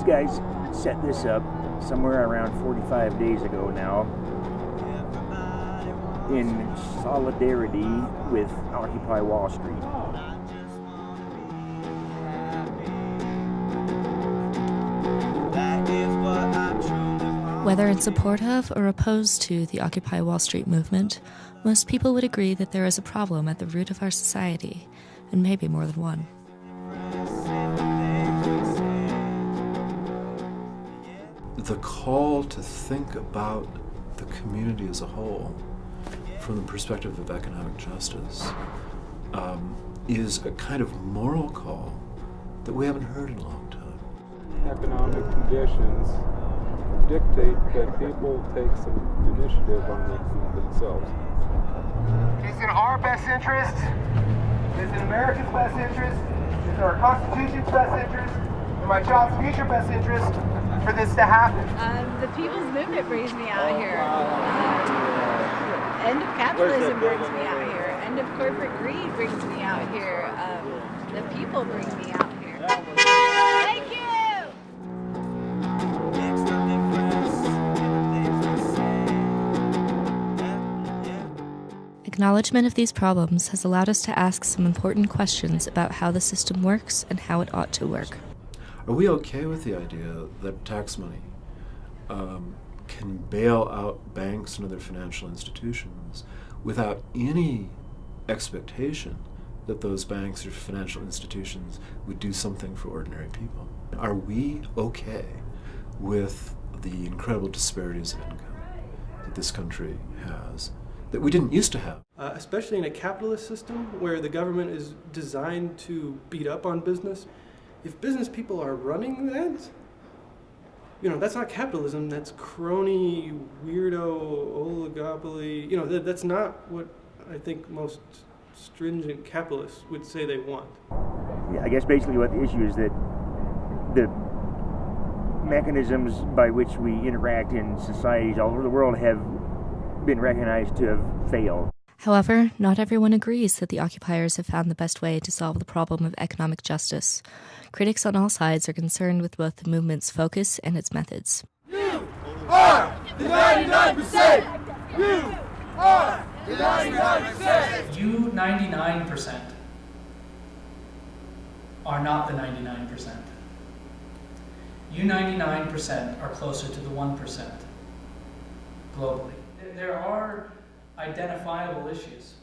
guys set this up somewhere around 45 days ago now in solidarity with Occupy Wall Street. Whether in support of or opposed to the Occupy Wall Street movement, most people would agree that there is a problem at the root of our society, and maybe more than one. The call to think about the community as a whole from the perspective of economic justice is a kind of moral call that we haven't heard in a long time. Economic conditions dictate that people take some initiative on themselves. It's in our best interest, it's in America's best interest, it's in our Constitution's best interest, in my child's future best interest for this to happen. The people's movement brings me out here. End of capitalism brings me out here. End of corporate greed brings me out here. The people bring me out here. Thank you! Acknowledgement of these problems has allowed us to ask some important questions about how the system works and how it ought to work. Are we okay with the idea that tax money can bail out banks and other financial institutions without any expectation that those banks or financial institutions would do something for ordinary people? Are we okay with the incredible disparities of income that this country has that we didn't used to have? Especially in a capitalist system where the government is designed to beat up on business. If business people are running that, that's not capitalism, that's crony, weirdo, oligopoly. That's not what I think most stringent capitalists would say they want. Yeah, I guess basically what the issue is that the mechanisms by which we interact in societies all over the world have been recognized to have failed. However, not everyone agrees that the occupiers have found the best way to solve the problem of economic justice. Critics on all sides are concerned with both the movement's focus and its methods. You are the 99%! You are the 99%! You 99% are not the 99%. You 99% are closer to the 1% globally. There are identifiable issues,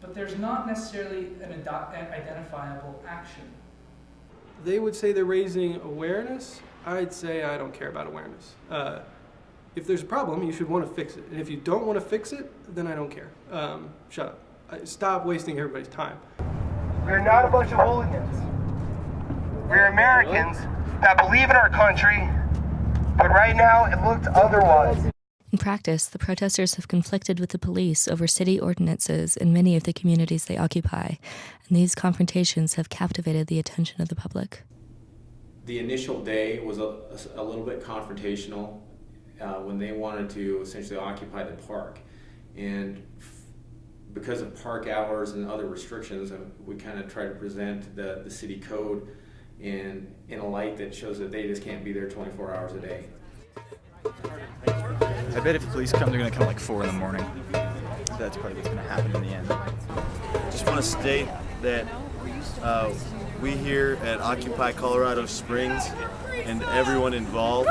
but there's not necessarily an identifiable action. They would say they're raising awareness. I'd say I don't care about awareness. If there's a problem, you should want to fix it. And if you don't want to fix it, then I don't care. Shut up. Stop wasting everybody's time. We're not a bunch of hooligans. We're Americans that believe in our country, but right now it looks otherwise. In practice, the protesters have conflicted with the police over city ordinances in many of the communities they occupy, and these confrontations have captivated the attention of the public. The initial day was a little bit confrontational when they wanted to essentially occupy the park. And because of park hours and other restrictions, we kind of try to present the city code in a light that shows that they just can't be there 24 hours a day. I bet if the police come, they're going to come like 4 in the morning. That's probably what's going to happen in the end. Just want to state that we here at Occupy Colorado Springs and everyone involved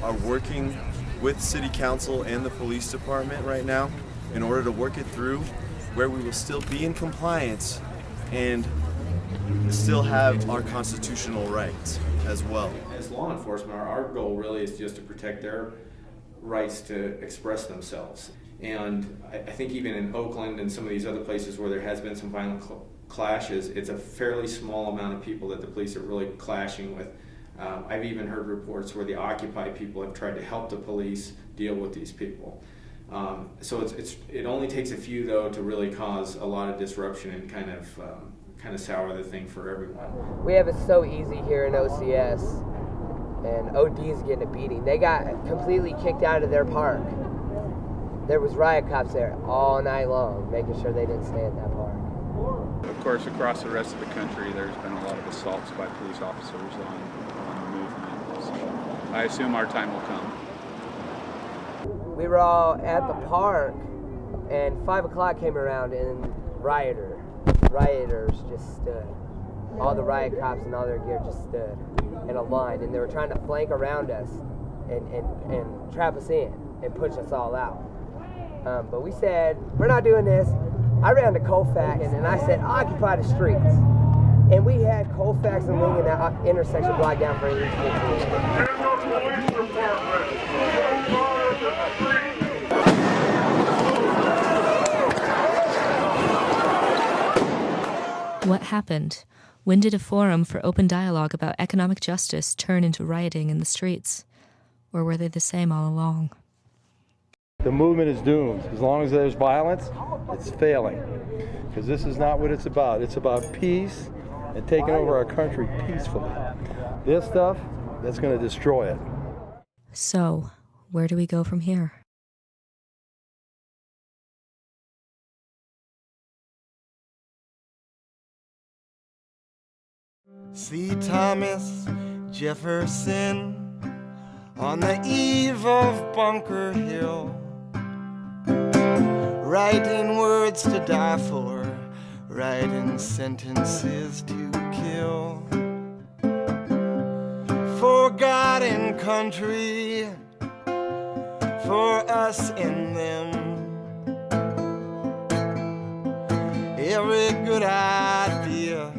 are working with City Council and the police department right now in order to work it through where we will still be in compliance and still have our constitutional rights as well. As law enforcement, our goal really is just to protect their rights to express themselves. And I think even in Oakland and some of these other places where there has been some violent clashes, it's a fairly small amount of people that the police are really clashing with. I've even heard reports where the Occupy people have tried to help the police deal with these people. So it only takes a few, though, to really cause a lot of disruption and kind of sour the thing for everyone. We have it so easy here in OCS, and OD's getting a beating. They got completely kicked out of their park. There was riot cops there all night long, making sure they didn't stay in that park. Of course, across the rest of the country, there's been a lot of assaults by police officers on the movement. So I assume our time will come. We were all at the park, and 5 o'clock came around, and rioters just stood. All the riot cops and all their gear just stood in a line, and they were trying to flank around us and trap us in and push us all out. But we said, we're not doing this. I ran to Colfax, and I said, occupy the streets. And we had Colfax and Ling in that intersection blocked down for at least 15 minutes. What happened? When did a forum for open dialogue about economic justice turn into rioting in the streets? Or were they the same all along? The movement is doomed. As long as there's violence, it's failing. Because this is not what it's about. It's about peace and taking over our country peacefully. This stuff, that's going to destroy it. So, where do we go from here? See Thomas Jefferson on the eve of Bunker Hill, writing words to die for, writing sentences to kill. Forgotten country for us and them. Every good idea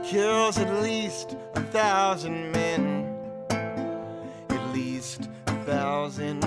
kills at least 1,000 men, at least 1,000